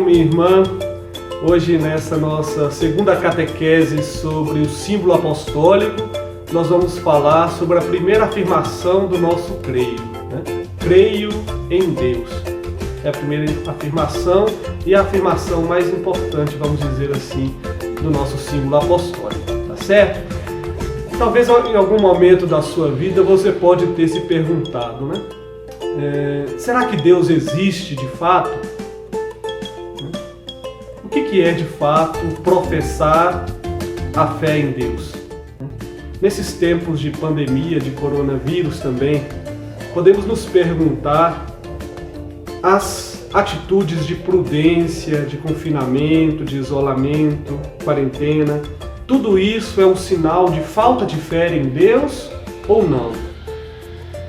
minha irmã. Hoje, nessa nossa segunda catequese sobre o símbolo apostólico, nós vamos falar sobre a primeira afirmação do nosso creio, né? Creio em Deus. É a primeira afirmação e a afirmação mais importante, vamos dizer assim, do nosso símbolo apostólico, tá certo? Talvez em algum momento da sua vida você pode ter se perguntado, né? Será que Deus existe de fato? O que é de fato professar a fé em Deus? Nesses tempos de pandemia, de coronavírus também, podemos nos perguntar as atitudes de prudência, de confinamento, de isolamento, quarentena. Tudo isso é um sinal de falta de fé em Deus ou não?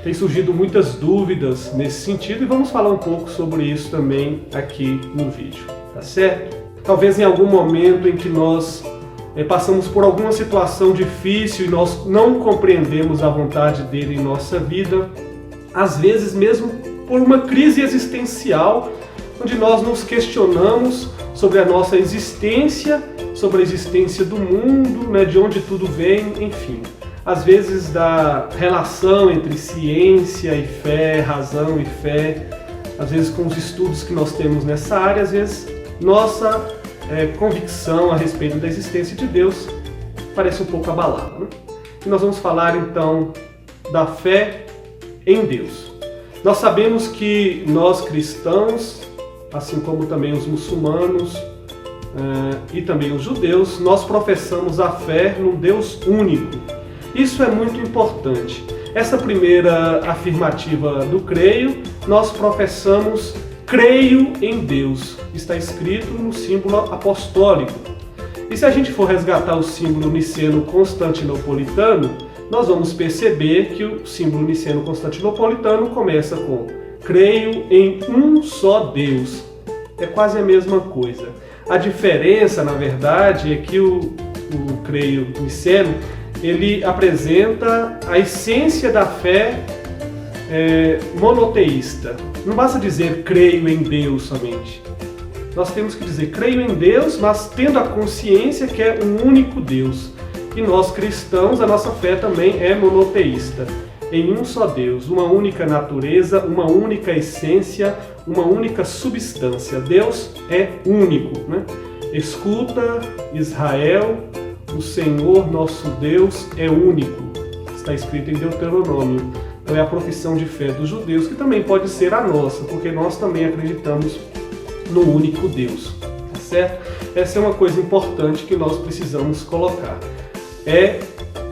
Tem surgido muitas dúvidas nesse sentido e vamos falar um pouco sobre isso também aqui no vídeo, tá certo? Talvez em algum momento em que nós passamos por alguma situação difícil e nós não compreendemos a vontade dele em nossa vida, às vezes mesmo por uma crise existencial, onde nós nos questionamos sobre a nossa existência, sobre a existência do mundo, né, de onde tudo vem, enfim. Às vezes da relação entre ciência e fé, razão e fé, às vezes com os estudos que nós temos nessa área, às vezes nossa convicção a respeito da existência de Deus parece um pouco abalada, né? E nós vamos falar então da fé em Deus. Nós sabemos que nós cristãos, assim como também os muçulmanos e também os judeus, nós professamos a fé num Deus único. Isso é muito importante. Essa primeira afirmativa do creio, nós professamos creio em Deus. Está escrito no símbolo apostólico. E se a gente for resgatar o símbolo niceno-constantinopolitano, nós vamos perceber que o símbolo niceno-constantinopolitano começa com creio em um só Deus. É quase a mesma coisa. A diferença, na verdade, é que o creio niceno, ele apresenta a essência da fé monoteísta. Não basta dizer creio em Deus somente. Nós temos que dizer creio em Deus, mas tendo a consciência que é um único Deus. E nós cristãos, a nossa fé também é monoteísta. Em um só Deus, uma única natureza, uma única essência, uma única substância. Deus é único, né? Escuta, Israel, o Senhor nosso Deus é único. Está escrito em Deuteronômio. Então é a profissão de fé dos judeus, que também pode ser a nossa, porque nós também acreditamos no único Deus, tá certo? Essa é uma coisa importante que nós precisamos colocar. É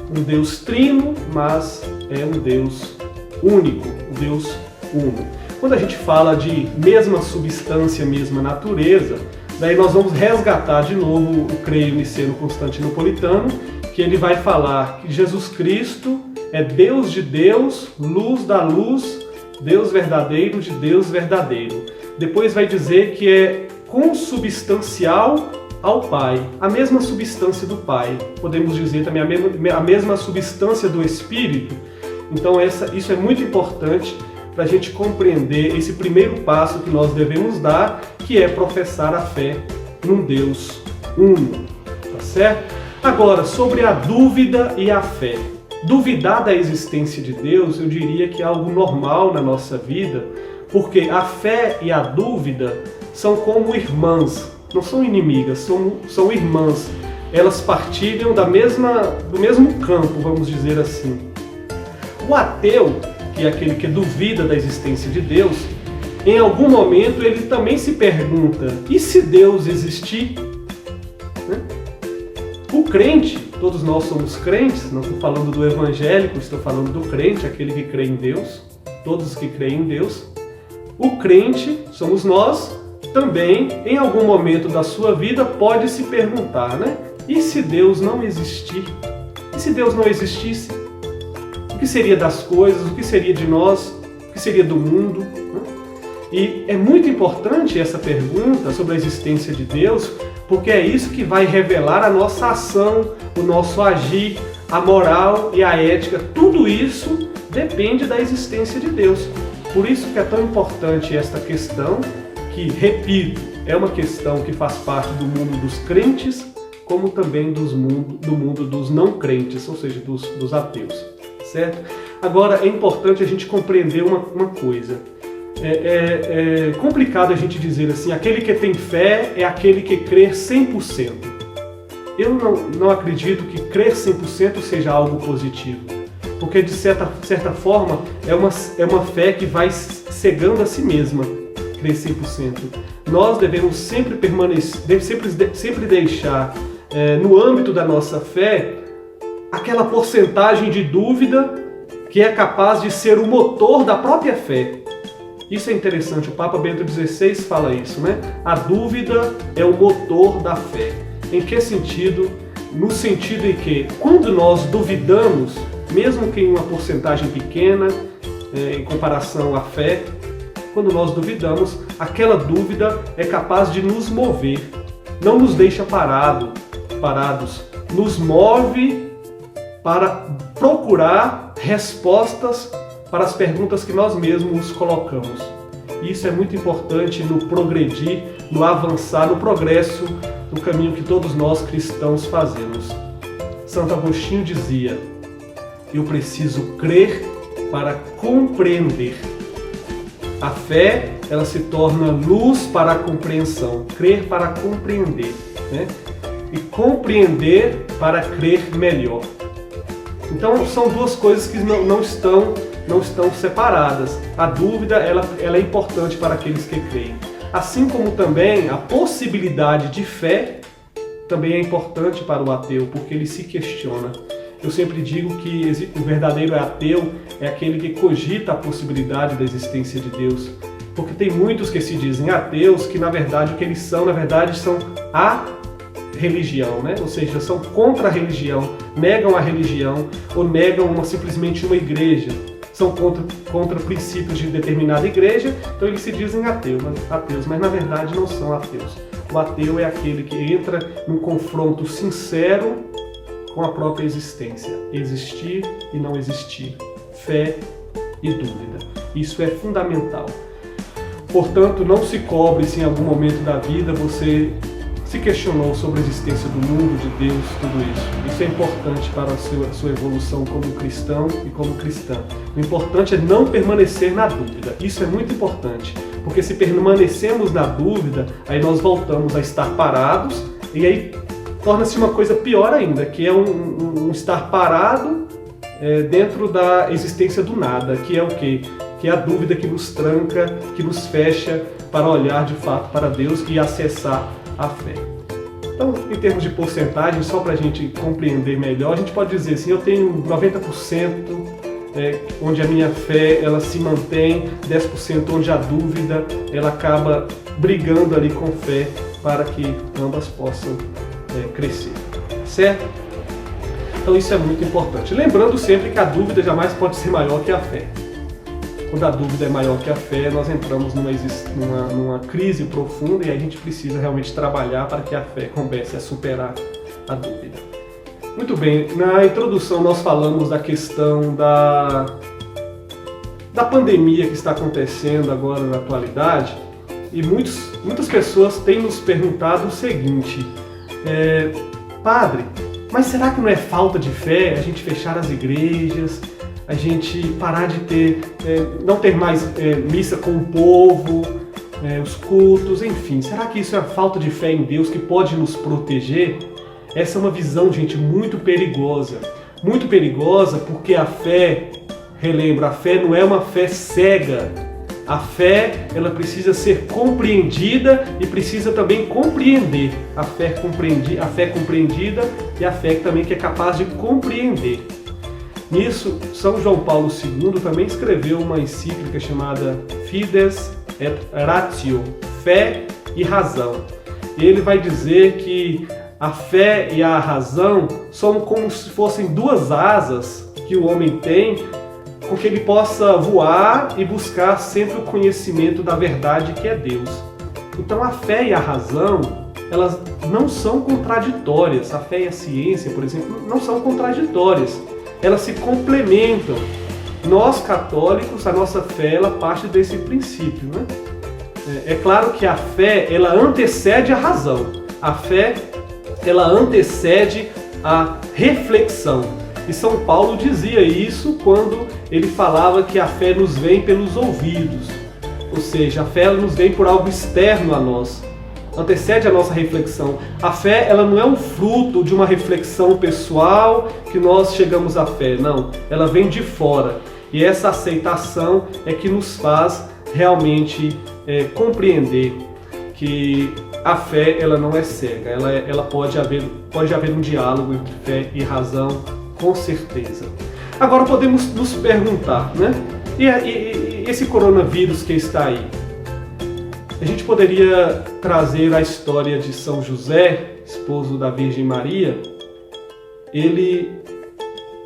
um Deus trino, mas é um Deus único, um Deus uno. Quando a gente fala de mesma substância, mesma natureza, daí nós vamos resgatar de novo o creio niceno-constantinopolitano, que ele vai falar que Jesus Cristo é Deus de Deus, luz da luz, Deus verdadeiro de Deus verdadeiro. Depois vai dizer que é consubstancial ao Pai, a mesma substância do Pai. Podemos dizer também a mesma substância do Espírito. Então isso é muito importante para a gente compreender esse primeiro passo que nós devemos dar, que é professar a fé num Deus uno, tá certo? Agora, sobre a dúvida e a fé. Duvidar da existência de Deus, eu diria que é algo normal na nossa vida, porque a fé e a dúvida são como irmãs, não são inimigas, são irmãs. Elas partilham do mesmo campo, vamos dizer assim. O ateu, que é aquele que duvida da existência de Deus, em algum momento ele também se pergunta, e se Deus existir? Né? O crente, todos nós somos crentes, não estou falando do evangélico, estou falando do crente, aquele que crê em Deus, todos que creem em Deus. O crente, somos nós, também, em algum momento da sua vida, pode se perguntar, né? E se Deus não existir? E se Deus não existisse? O que seria das coisas? O que seria de nós? O que seria do mundo? E é muito importante essa pergunta sobre a existência de Deus, porque é isso que vai revelar a nossa ação, o nosso agir, a moral e a ética. Tudo isso depende da existência de Deus. Por isso que é tão importante esta questão, que, repito, é uma questão que faz parte do mundo dos crentes, como também do mundo dos não crentes, ou seja, dos ateus, certo? Agora, é importante a gente compreender uma coisa. É complicado a gente dizer assim, aquele que tem fé é aquele que crê 100%. Eu não acredito que crer 100% seja algo positivo, porque de certa forma é uma fé que vai cegando a si mesma, crer 100%. Nós devemos sempre permanecer, sempre deixar no âmbito da nossa fé aquela porcentagem de dúvida que é capaz de ser o motor da própria fé. Isso é interessante, o Papa Bento XVI fala isso, né? A dúvida é o motor da fé. Em que sentido? No sentido em que, quando nós duvidamos, mesmo que em uma porcentagem pequena, em comparação à fé, quando nós duvidamos, aquela dúvida é capaz de nos mover, não nos deixa parados, nos move para procurar respostas para as perguntas que nós mesmos colocamos. Isso é muito importante no progredir, no avançar, no progresso do caminho que todos nós cristãos fazemos. Santo Agostinho dizia: eu preciso crer para compreender. A fé, ela se torna luz para a compreensão, crer para compreender, né? E compreender para crer melhor. Então são duas coisas que não estão separadas. A dúvida ela é importante para aqueles que creem. Assim como também a possibilidade de fé também é importante para o ateu, porque ele se questiona. Eu sempre digo que o verdadeiro ateu é aquele que cogita a possibilidade da existência de Deus. Porque tem muitos que se dizem ateus, que na verdade o que eles são, na verdade, são a religião, né? Ou seja, são contra a religião, negam a religião ou negam simplesmente uma igreja. São contra princípios de determinada igreja, então eles se dizem ateus, mas na verdade não são ateus. O ateu é aquele que entra num confronto sincero com a própria existência, existir e não existir, fé e dúvida. Isso é fundamental. Portanto, não se cobre se em algum momento da vida você se questionou sobre a existência do mundo, de Deus, tudo isso. Isso é importante para a sua evolução como cristão e como cristã. O importante é não permanecer na dúvida. Isso é muito importante, porque se permanecemos na dúvida, aí nós voltamos a estar parados e aí torna-se uma coisa pior ainda, que é um estar parado dentro da existência do nada, que é o quê? Que é a dúvida que nos tranca, que nos fecha para olhar de fato para Deus e acessar a fé. Então, em termos de porcentagem, só para a gente compreender melhor, a gente pode dizer assim, eu tenho 90% onde a minha fé ela se mantém, 10% onde a dúvida ela acaba brigando ali com fé para que ambas possam crescer, certo? Então isso é muito importante. Lembrando sempre que a dúvida jamais pode ser maior que a fé. Quando a dúvida é maior que a fé, nós entramos numa crise profunda e aí a gente precisa realmente trabalhar para que a fé comece a superar a dúvida. Muito bem, na introdução nós falamos da questão da pandemia que está acontecendo agora na atualidade e muitas pessoas têm nos perguntado o seguinte: Padre, mas será que não é falta de fé a gente fechar as igrejas? A gente parar de não ter mais missa com o povo, os cultos, enfim. Será que isso é a falta de fé em Deus que pode nos proteger? Essa é uma visão, gente, muito perigosa. Muito perigosa porque a fé, relembro, a fé não é uma fé cega. A fé, ela precisa ser compreendida e precisa também compreender. A fé compreendida e a fé também que é capaz de compreender. Nisso, São João Paulo II também escreveu uma encíclica chamada Fides et Ratio, Fé e Razão. E ele vai dizer que a fé e a razão são como se fossem duas asas que o homem tem, com que ele possa voar e buscar sempre o conhecimento da verdade que é Deus. Então a fé e a razão, elas não são contraditórias. A fé e a ciência, por exemplo, não são contraditórias. Elas se complementam. Nós católicos, a nossa fé, ela parte desse princípio, né? É claro que a fé, ela antecede a razão. A fé, ela antecede a reflexão. E São Paulo dizia isso quando ele falava que a fé nos vem pelos ouvidos. Ou seja, a fé ela nos vem por algo externo a nós. Antecede a nossa reflexão. A fé, ela não é um fruto de uma reflexão pessoal que nós chegamos à fé. Não, ela vem de fora. E essa aceitação é que nos faz realmente compreender que a fé ela não é cega. Ela pode haver um diálogo entre fé e razão, com certeza. Agora podemos nos perguntar, né? E esse coronavírus que está aí? A gente poderia trazer a história de São José, esposo da Virgem Maria. Ele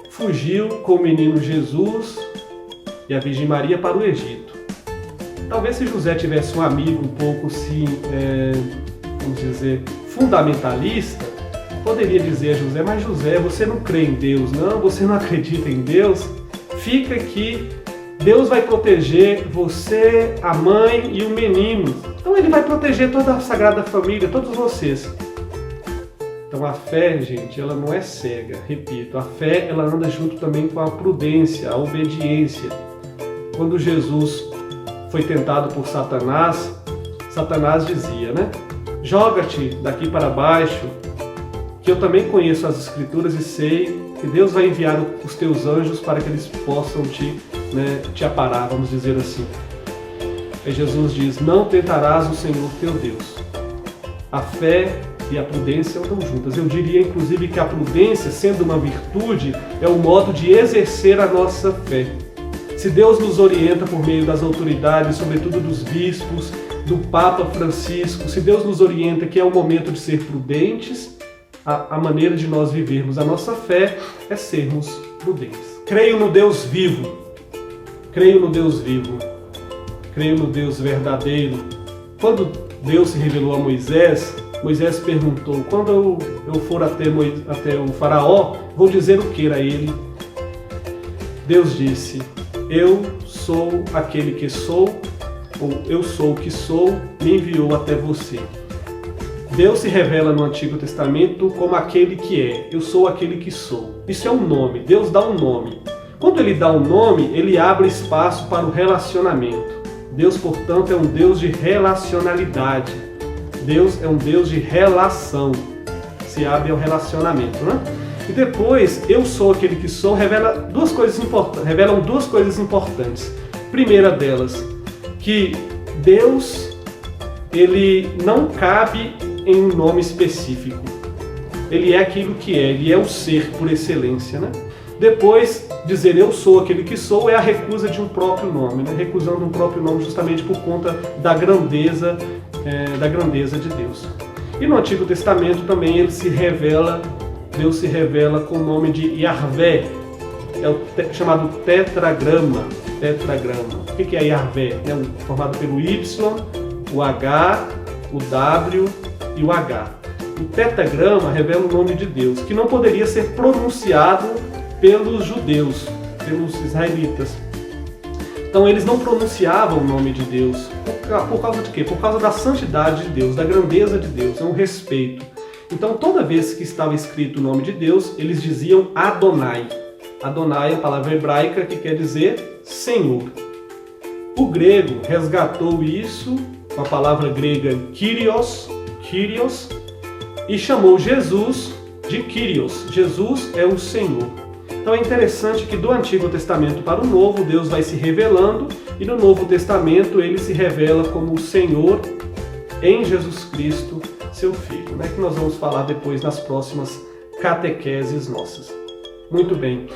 fugiu com o menino Jesus e a Virgem Maria para o Egito. Talvez se José tivesse um amigo um pouco assim, vamos dizer, fundamentalista, poderia dizer a José: mas José, você não crê em Deus, não? Você não acredita em Deus? Fica aqui. Deus vai proteger você, a mãe e o menino. Então ele vai proteger toda a Sagrada Família, todos vocês. Então a fé, gente, ela não é cega. Repito, a fé ela anda junto também com a prudência, a obediência. Quando Jesus foi tentado por Satanás, Satanás dizia, né? Joga-te daqui para baixo, que eu também conheço as Escrituras e sei que Deus vai enviar os teus anjos para que eles possam te aparar, vamos dizer assim. Aí Jesus diz: não tentarás o Senhor teu Deus. A fé e a prudência andam juntas. Eu diria, inclusive, que a prudência, sendo uma virtude, é o modo de exercer a nossa fé. Se Deus nos orienta por meio das autoridades, sobretudo dos bispos, do Papa Francisco, se Deus nos orienta que é o momento de ser prudentes, a maneira de nós vivermos a nossa fé é sermos prudentes. Creio no Deus vivo. Creio no Deus vivo. Creio no Deus verdadeiro. Quando Deus se revelou a Moisés, Moisés perguntou: quando eu for até o faraó, vou dizer o que a ele? Deus disse: eu sou aquele que sou, ou eu sou o que sou, me enviou até você. Deus se revela no Antigo Testamento como aquele que é. Eu sou aquele que sou. Isso é um nome. Deus dá um nome. Quando ele dá um nome, ele abre espaço para o relacionamento. Deus, portanto, é um Deus de relacionalidade. Deus é um Deus de relação. Se abre ao relacionamento, né? E depois, eu sou aquele que sou, revelam duas coisas importantes. Primeira delas, que Deus, ele não cabe em um nome específico. Ele é aquilo que é, ele é o ser por excelência, né? Depois, dizer eu sou aquele que sou é a recusa de um próprio nome, né? Recusando um próprio nome justamente por conta da grandeza de Deus. E no Antigo Testamento também Deus se revela com o nome de Yahvé, é o chamado tetragrama. O que é Yahvé? É formado pelo Y, o H, o W e o H. O tetragrama revela o nome de Deus, que não poderia ser pronunciado pelos judeus, pelos israelitas. Então eles não pronunciavam o nome de Deus. Por causa de quê? Por causa da santidade de Deus, da grandeza de Deus, é um respeito. Então toda vez que estava escrito o nome de Deus, eles diziam Adonai. Adonai é a palavra hebraica que quer dizer Senhor. O grego resgatou isso com a palavra grega Kyrios, e chamou Jesus de Kyrios. Jesus é o Senhor. Então é interessante que do Antigo Testamento para o Novo, Deus vai se revelando, e no Novo Testamento ele se revela como o Senhor em Jesus Cristo, seu Filho, né? Que nós vamos falar depois nas próximas catequeses nossas. Muito bem.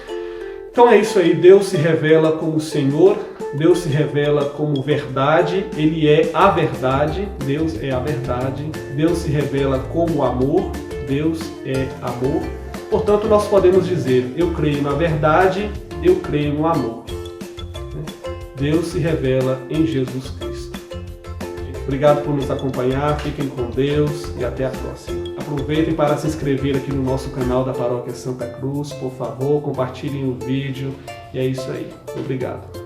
Então é isso aí, Deus se revela como Senhor, Deus se revela como verdade, Ele é a verdade, Deus é a verdade, Deus se revela como amor, Deus é amor. Portanto, nós podemos dizer, eu creio na verdade, eu creio no amor. Deus se revela em Jesus Cristo. Obrigado por nos acompanhar, fiquem com Deus e até a próxima. Aproveitem para se inscrever aqui no nosso canal da Paróquia Santa Cruz, por favor, compartilhem o vídeo e é isso aí. Obrigado.